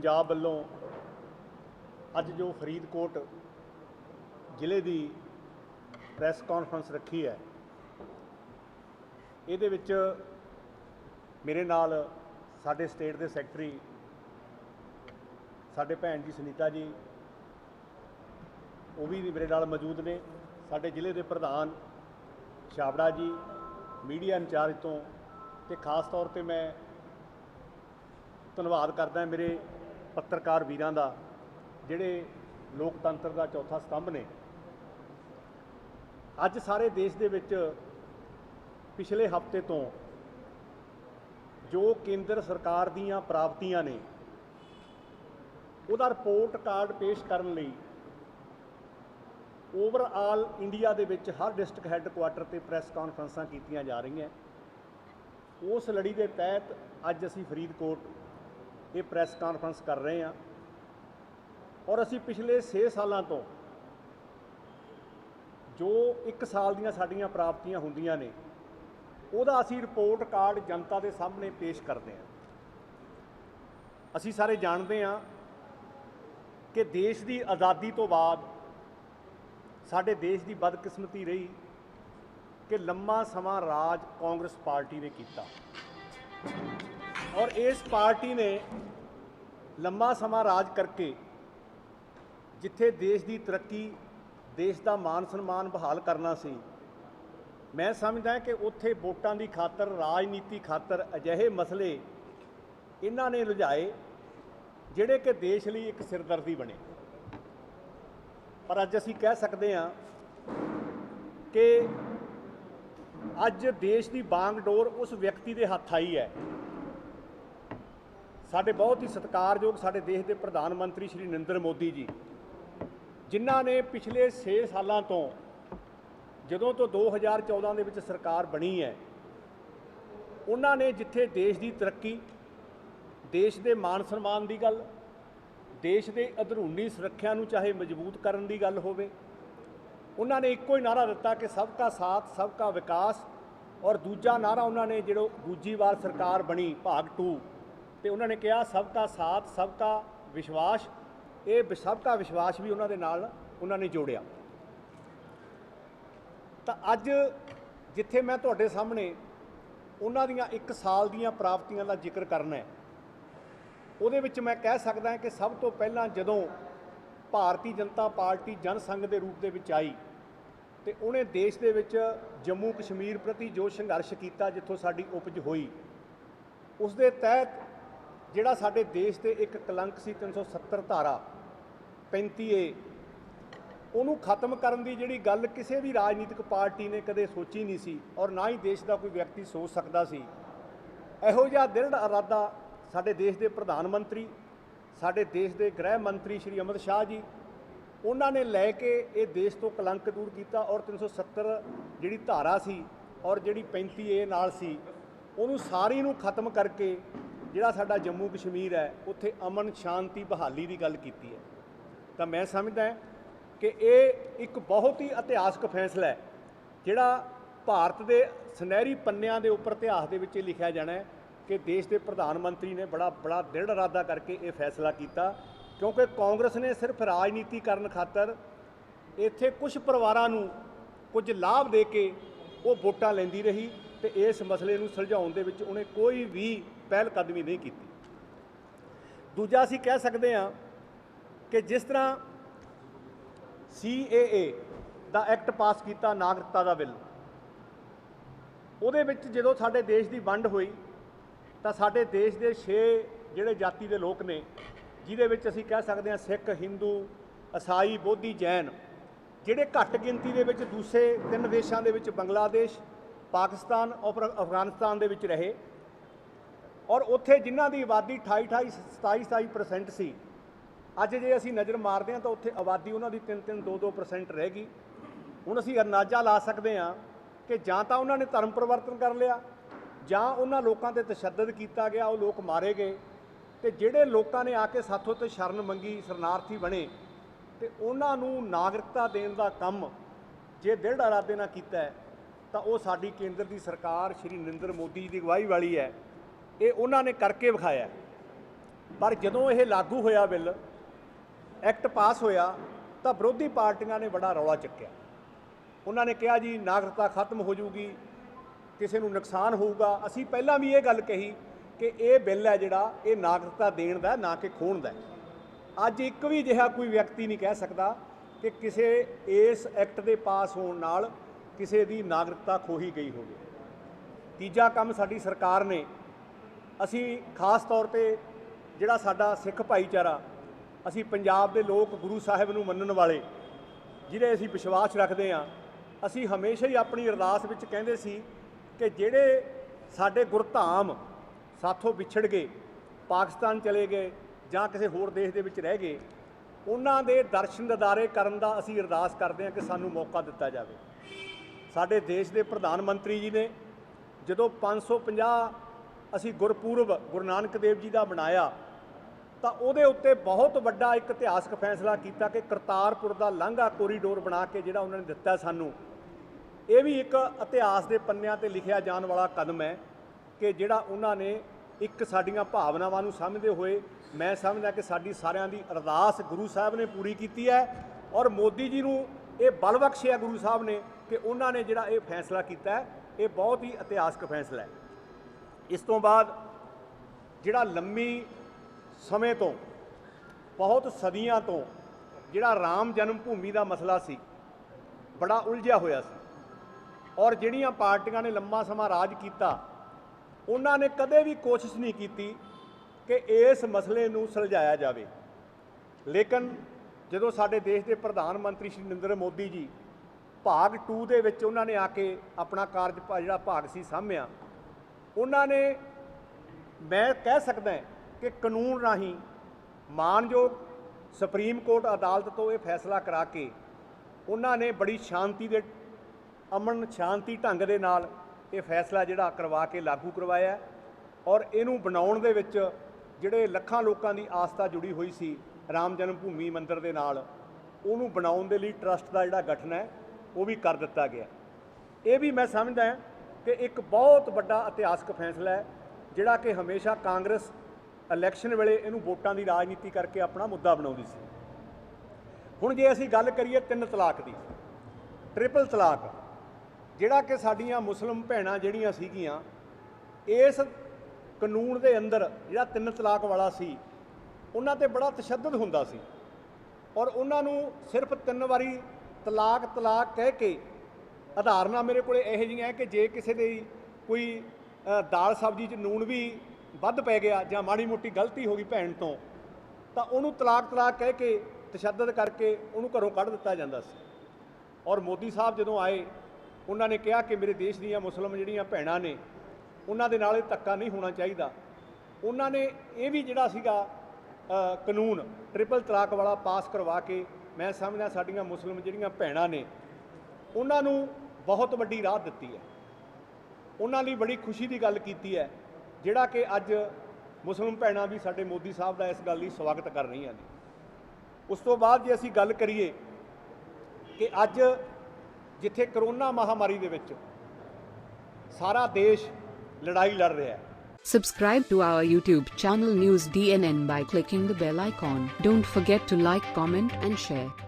पंजाब वालों अज जो फरीदकोट जिले की प्रैस कॉन्फ्रेंस रखी है, ये मेरे नाल साडे स्टेट के सैकटरी साडे भैन जी सुनीता जी वो भी मेरे नाल मौजूद ने, साडे जिले के प्रधान छाबड़ा जी, मीडिया इंचार्ज तो खास तौर पर मैं धन्यवाद करदा मेरे पत्रकार वीरां दा जिहड़े लोकतंत्र का चौथा स्तंभ ने। अज सारे देश दे विच पिछले हफ्ते तो जो केंद्र सरकार दीयां प्राप्तियां ने उहदा रिपोर्ट कार्ड पेश करन लई ओवरऑल इंडिया दे विच हर डिस्ट्रिक्ट हैडकुआटर ते प्रैस कॉन्फ्रेंसां कीतियां जा रही हैं। उस लड़ी के तहत अज असीं फरीदकोट ये प्रैस कॉन्फ्रेंस कर रहे हैं और असीं पिछले 6 सालों तो जो 1 साल दीयां साडीआं प्राप्तियां हुंदियां ने उहदा असीं रिपोर्ट कार्ड जनता के सामने पेश करते हैं। असीं सारे जानते हैं कि देश की आज़ादी तो बाद साडे देश की बदकिस्मती रही कि लंबा समा राज कांग्रेस पार्टी ने किया और इस पार्टी ने लंबा समा राज करके जिथे देश की तरक्की, देश का मान सम्मान बहाल करना सी, मैं समझदा कि उत्थे वोटां की खातर, राजनीति खातर अजिहे मसले इन्हां ने लुझाए जिहड़े कि देश लई एक सिरदर्दी बने। पर अज असीं कह सकते हैं कि अज देश की बांगडोर उस व्यक्ति के हत्थ आई है, साडे बहुत ही सत्कारयोग साडे देश के प्रधानमंत्री श्री नरेंद्र मोदी जी, जिन्हां ने पिछले 6 सालों तो जदों तो 2014 के सरकार बनी है, उन्होंने जिथे देश की तरक्की, देश के मान सम्मान की गल, देश के अंदरूनी सुरक्षा नूं चाहे मजबूत करने की गल होवे, उन्होंने एको ही नारा दिता कि सबका साथ सबका विकास, और दूजा नारा उन्होंने जो दूजी बार सरकार बनी भाग 2 तो उन्होंने कहा सबका साथ सबका विश्वास, ये सबका विश्वास भी उन्होंने नाल उन्होंने जोड़िया। तो अज जिथे मैं तुहाडे सामने उन्हां दीयां 1 साल दीयां प्राप्तियां का जिक्र करना है, उहदे विच मैं कह सकदा कि सब तो पहलां जदों भारतीय जनता पार्टी जनसंघ के रूप दे विच आई तो उन्हें देश दे विच जम्मू कश्मीर प्रति जो संघर्ष किया, जिथों साडी उपज हुई, उस दे तहत जिहड़ा साडे देश ते एक कलंक सी 370 धारा 35A उन्होंने खत्म करने की जिहड़ी गल किसी भी राजनीतिक पार्टी ने कदे सोची नहीं सी और ना ही देश का कोई व्यक्ति सोच सकता सी। इहो जिहा दृढ़ इरादा साडे देश के प्रधानमंत्री, साडे देश के गृह मंत्री श्री अमित शाह जी, उन्होंने लैके ये देश तो कलंक दूर किया और 370 जिहड़ी धारा सी और जिहड़ी 35A नाल सी उन्होंने सारी नूं खत्म करके जिहड़ा साडा जम्मू कश्मीर है उत्थे अमन शांति बहाली की गल कीती है। तो मैं समझदा कि ये एक बहुत ही इतिहासक फैसला है जिहड़ा भारत के सुनहरी पन्नियां दे उपर इतिहास दे विच लिखिया जाना है कि देश के प्रधानमंत्री ने बड़ा दृढ़ इरादा करके ये फैसला किया, क्योंकि कांग्रेस ने सिर्फ राजनीति करने खातर इत्थे कुछ परिवारां नूं कुछ लाभ दे के वो वोटां लैंदी रही तो इस मसले नूं सुलझाउण दे विच उन्हें कोई भी पहल कदमी नहीं की। दूजा असीं कह सकते हैं कि जिस तरह CAA का एक्ट पास किया, नागरिकता का बिल, उहदे विच जदों साडे देश की वंड हुई तो साडे देश के 6 जिहड़े जाति के लोग ने, जिहदे विच असीं कह सकते हैं सिख, हिंदू, ईसाई, बोधी, जैन, जिहड़े घट गिनती दे विच दूसरे 3 देशों के विच बांग्लादेश, पाकिस्तान और अफगानिस्तान के विच रहे और उत्थे जिन्हां की आबादी 27% सी, अज जे असीं नज़र मारते हैं तो उत्थे आबादी उन्होंने 3-3, 2-2% रह गई। हुण असीं अंदाज़ा ला सकते हैं कि जां तां उन्होंने धर्म परिवर्तन कर लिया, जां उन्हां लोकां ते तशद्दद किया गया, वो लोग मारे गए, तो जिहड़े लोगों ने आके साथों तो शरण मंगी, शरणार्थी बने, तो उन्होंने नागरिकता देने का काम जे दृढ़ इरादे नाल कीता है तो वो साडी केंद्र की सरकार श्री नरेंद्र मोदी जी की अगवाई वाली है, ये उन्होंने करके विखाया। ਪਰ ਜਦੋਂ ਇਹ ਲਾਗੂ ਹੋਇਆ ਬਿੱਲ, ਐਕਟ ਪਾਸ ਹੋਇਆ, ਤਾਂ ਵਿਰੋਧੀ ਪਾਰਟੀਆਂ ਨੇ ਬੜਾ ਰੌਲਾ ਚੱਕਿਆ। ਉਹਨਾਂ ਨੇ ਕਿਹਾ ਜੀ ਨਾਗਰਿਕਤਾ ਖਤਮ ਹੋ ਜੂਗੀ, ਕਿਸੇ ਨੂੰ ਨੁਕਸਾਨ ਹੋਊਗਾ। ਅਸੀਂ ਪਹਿਲਾਂ ਵੀ ਇਹ ਗੱਲ ਕਹੀ ਕਿ ਇਹ ਬਿੱਲ ਹੈ ਜਿਹੜਾ ਇਹ ਨਾਗਰਿਕਤਾ ਦੇਣ ਦਾ, ਨਾ ਕਿ ਖੋਹਣ ਦਾ। ਅੱਜ ਇੱਕ ਵੀ ਅਜਿਹਾ ਕੋਈ ਵਿਅਕਤੀ ਨਹੀਂ ਕਹਿ ਸਕਦਾ ਕਿ ਕਿਸੇ ਇਸ ਐਕਟ ਦੇ ਪਾਸ ਹੋਣ ਨਾਲ ਕਿਸੇ ਦੀ ਨਾਗਰਿਕਤਾ ਖੋਹੀ ਗਈ ਹੋਵੇ। ਤੀਜਾ ਕੰਮ ਸਾਡੀ ਸਰਕਾਰ ਨੇ, ਅਸੀਂ ਖਾਸ ਤੌਰ ਤੇ ਜਿਹੜਾ ਸਾਡਾ ਸਿੱਖ ਭਾਈਚਾਰਾ, ਅਸੀਂ ਪੰਜਾਬ ਦੇ ਲੋਕ ਗੁਰੂ ਸਾਹਿਬ ਨੂੰ ਮੰਨਣ ਵਾਲੇ, ਜਿਹਦੇ ਅਸੀਂ ਵਿਸ਼ਵਾਸ ਰੱਖਦੇ ਹਾਂ, ਅਸੀਂ ਹਮੇਸ਼ਾ ਹੀ ਆਪਣੀ ਅਰਦਾਸ ਵਿੱਚ ਕਹਿੰਦੇ ਸੀ ਕਿ ਜਿਹੜੇ ਸਾਡੇ ਗੁਰਧਾਮ ਸਾਥੋਂ ਵਿਛੜ ਗਏ, ਪਾਕਿਸਤਾਨ ਚਲੇ ਗਏ ਜਾਂ ਕਿਸੇ ਹੋਰ ਦੇਸ਼ ਦੇ ਵਿੱਚ ਰਹਿ ਗਏ, ਉਹਨਾਂ ਦੇ ਦਰਸ਼ਨ ਦਿਦਾਰੇ ਕਰਨ ਦਾ ਅਸੀਂ ਅਰਦਾਸ ਕਰਦੇ ਹਾਂ ਕਿ ਸਾਨੂੰ ਮੌਕਾ ਦਿੱਤਾ ਜਾਵੇ। ਸਾਡੇ ਦੇਸ਼ ਦੇ ਪ੍ਰਧਾਨ ਮੰਤਰੀ ਜੀ ਨੇ ਜਦੋਂ 550 ਅਸੀਂ ਗੁਰਪੁਰਬ ਗੁਰੂ ਨਾਨਕ ਦੇਵ ਜੀ ਦਾ ਬਣਾਇਆ, ਤਾਂ ਉਹਦੇ ਉੱਤੇ ਬਹੁਤ ਵੱਡਾ ਇੱਕ ਇਤਿਹਾਸਕ ਫੈਸਲਾ ਕੀਤਾ ਕਿ ਕਰਤਾਰਪੁਰ ਦਾ ਲਾਂਘਾ ਕੋਰੀਡੋਰ ਬਣਾ ਕੇ ਜਿਹੜਾ ਉਹਨਾਂ ਨੇ ਦਿੱਤਾ ਸਾਨੂੰ, ਇਹ ਵੀ ਇੱਕ ਇਤਿਹਾਸ ਦੇ ਪੰਨਿਆਂ ਤੇ ਲਿਖਿਆ ਜਾਣ ਵਾਲਾ ਕਦਮ ਹੈ ਕਿ ਜਿਹੜਾ ਉਹਨਾਂ ਨੇ ਇੱਕ ਸਾਡੀਆਂ ਭਾਵਨਾਵਾਂ ਨੂੰ ਸਮਝਦੇ ਹੋਏ, ਮੈਂ ਸਮਝਦਾ ਕਿ ਸਾਡੀ ਸਾਰਿਆਂ ਦੀ ਅਰਦਾਸ ਗੁਰੂ ਸਾਹਿਬ ਨੇ ਪੂਰੀ ਕੀਤੀ ਹੈ ਔਰ ਮੋਦੀ ਜੀ ਨੂੰ ਇਹ ਬਲ ਬਖਸ਼ਿਆ ਗੁਰੂ ਸਾਹਿਬ ਨੇ ਕਿ ਉਹਨਾਂ ਨੇ ਜਿਹੜਾ ਇਹ ਫੈਸਲਾ ਕੀਤਾ ਹੈ, ਇਹ ਬਹੁਤ ਹੀ ਇਤਿਹਾਸਕ ਫੈਸਲਾ ਹੈ। ਇਸ ਤੋਂ ਬਾਅਦ ਜਿਹੜਾ ਲੰਮੀ ਸਮੇਂ ਤੋਂ, ਬਹੁਤ ਸਦੀਆਂ ਤੋਂ ਜਿਹੜਾ ਰਾਮ ਜਨਮ ਭੂਮੀ ਦਾ ਮਸਲਾ ਸੀ, ਬੜਾ ਉਲਝਿਆ ਹੋਇਆ ਸੀ ਔਰ ਜਿਹੜੀਆਂ ਪਾਰਟੀਆਂ ਨੇ ਲੰਮਾ ਸਮਾਂ ਰਾਜ ਕੀਤਾ, ਉਹਨਾਂ ਨੇ ਕਦੇ ਵੀ ਕੋਸ਼ਿਸ਼ ਨਹੀਂ ਕੀਤੀ ਕਿ ਇਸ ਮਸਲੇ ਨੂੰ ਸੁਲਝਾਇਆ ਜਾਵੇ। ਲੇਕਿਨ ਜਦੋਂ ਸਾਡੇ ਦੇਸ਼ ਦੇ ਪ੍ਰਧਾਨ ਮੰਤਰੀ ਸ਼੍ਰੀ ਨਰਿੰਦਰ ਮੋਦੀ ਜੀ ਭਾਗ 2 ਦੇ ਵਿੱਚ ਉਹਨਾਂ ਨੇ ਆ ਕੇ ਆਪਣਾ ਕਾਰਜ ਜਿਹੜਾ ਭਾਗ ਸੀ ਸਾਂਭਿਆ, ਉਹਨਾਂ ਨੇ, ਮੈਂ ਕਹਿ ਸਕਦਾ ਕਿ ਕਾਨੂੰਨ ਰਾਹੀਂ ਮਾਨਯੋਗ ਸੁਪਰੀਮ ਕੋਰਟ ਅਦਾਲਤ ਤੋਂ ਇਹ ਫੈਸਲਾ ਕਰਾ ਕੇ ਉਹਨਾਂ ਨੇ ਬੜੀ ਸ਼ਾਂਤੀ ਦੇ, ਅਮਨ ਸ਼ਾਂਤੀ ਢੰਗ ਦੇ ਨਾਲ ਇਹ ਫੈਸਲਾ ਜਿਹੜਾ ਕਰਵਾ ਕੇ ਲਾਗੂ ਕਰਵਾਇਆ ਔਰ ਇਹਨੂੰ ਬਣਾਉਣ ਦੇ ਵਿੱਚ ਜਿਹੜੇ ਲੱਖਾਂ ਲੋਕਾਂ ਦੀ ਆਸਥਾ ਜੁੜੀ ਹੋਈ ਸੀ ਰਾਮ ਜਨਮ ਭੂਮੀ ਮੰਦਿਰ ਦੇ ਨਾਲ, ਉਹਨੂੰ ਬਣਾਉਣ ਦੇ ਲਈ ਟਰਸਟ ਦਾ ਜਿਹੜਾ ਗਠਨ ਹੈ ਉਹ ਵੀ ਕਰ ਦਿੱਤਾ ਗਿਆ। ਇਹ ਵੀ ਮੈਂ ਸਮਝਦਾ ਕਿ ਇੱਕ ਬਹੁਤ ਵੱਡਾ ਇਤਿਹਾਸਕ ਫੈਸਲਾ ਹੈ ਜਿਹੜਾ ਕਿ ਹਮੇਸ਼ਾ ਕਾਂਗਰਸ ਇਲੈਕਸ਼ਨ ਵੇਲੇ ਇਹਨੂੰ ਵੋਟਾਂ ਦੀ ਰਾਜਨੀਤੀ ਕਰਕੇ ਆਪਣਾ ਮੁੱਦਾ ਬਣਾਉਂਦੀ ਸੀ। ਹੁਣ ਜੇ ਅਸੀਂ ਗੱਲ ਕਰੀਏ 3 ਤਲਾਕ ਦੀ, ਟ੍ਰਿਪਲ ਤਲਾਕ, ਜਿਹੜਾ ਕਿ ਸਾਡੀਆਂ ਮੁਸਲਿਮ ਭੈਣਾਂ ਜਿਹੜੀਆਂ ਸੀਗੀਆਂ, ਇਸ ਕਾਨੂੰਨ ਦੇ ਅੰਦਰ ਜਿਹੜਾ 3 ਤਲਾਕ ਵਾਲਾ ਸੀ, ਉਹਨਾਂ ਤੇ ਬੜਾ ਤਸ਼ੱਦਦ ਹੁੰਦਾ ਸੀ ਔਰ ਉਹਨਾਂ ਨੂੰ ਸਿਰਫ 3 ਵਾਰੀ ਤਲਾਕ ਤਲਾਕ ਕਹਿ ਕੇ, ਉਦਾਹਰਨਾਂ ਮੇਰੇ ਕੋਲ ਇਹੋ ਜਿਹੀਆਂ ਹੈ ਕਿ ਜੇ ਕਿਸੇ ਦੀ ਕੋਈ ਦਾਲ ਸਬਜ਼ੀ 'ਚ ਨੂਣ ਵੀ ਵੱਧ ਪੈ ਗਿਆ ਜਾਂ ਮਾੜੀ ਮੋਟੀ ਗਲਤੀ ਹੋ ਗਈ ਭੈਣ ਤੋਂ, ਤਾਂ ਉਹਨੂੰ ਤਲਾਕ ਤਲਾਕ ਕਹਿ ਕੇ ਤਸ਼ੱਦਦ ਕਰਕੇ ਉਹਨੂੰ ਘਰੋਂ ਕੱਢ ਦਿੱਤਾ ਜਾਂਦਾ ਸੀ। ਔਰ ਮੋਦੀ ਸਾਹਿਬ ਜਦੋਂ ਆਏ, ਉਹਨਾਂ ਨੇ ਕਿਹਾ ਕਿ ਮੇਰੇ ਦੇਸ਼ ਦੀਆਂ ਮੁਸਲਿਮ ਜਿਹੜੀਆਂ ਭੈਣਾਂ ਨੇ, ਉਹਨਾਂ ਦੇ ਨਾਲ ਇਹ ਧੱਕਾ ਨਹੀਂ ਹੋਣਾ ਚਾਹੀਦਾ। ਉਹਨਾਂ ਨੇ ਇਹ ਵੀ ਜਿਹੜਾ ਸੀਗਾ ਕਾਨੂੰਨ ਟ੍ਰਿਪਲ ਤਲਾਕ ਵਾਲਾ ਪਾਸ ਕਰਵਾ ਕੇ, ਮੈਂ ਸਮਝਦਾ ਸਾਡੀਆਂ ਮੁਸਲਿਮ ਜਿਹੜੀਆਂ ਭੈਣਾਂ ਨੇ ਉਹਨਾਂ ਨੂੰ ਬਹੁਤ ਵੱਡੀ ਰਾਹਤ ਦਿੱਤੀ ਹੈ। ਉਹਨਾਂ ਲਈ ਬੜੀ ਖੁਸ਼ੀ ਦੀ ਗੱਲ ਕੀਤੀ ਹੈ, ਜਿਹੜਾ ਕਿ ਅੱਜ ਮੁਸਲਿਮ ਭੈਣਾਂ ਵੀ ਸਾਡੇ ਮੋਦੀ ਸਾਹਿਬ ਦਾ ਇਸ ਗੱਲ ਲਈ ਸਵਾਗਤ ਕਰ ਰਹੀਆਂ ਨੇ। ਉਸ ਤੋਂ ਬਾਅਦ ਜੇ ਅਸੀਂ ਗੱਲ ਕਰੀਏ ਕਿ ਅੱਜ ਜਿੱਥੇ ਕਰੋਨਾ ਮਹਾਮਾਰੀ ਦੇ ਵਿੱਚ ਸਾਰਾ ਦੇਸ਼ ਲੜਾਈ ਲੜ ਰਿਹਾ ਹੈ। Subscribe to our YouTube channel News DNN by clicking the bell icon. Don't forget to like, comment and share.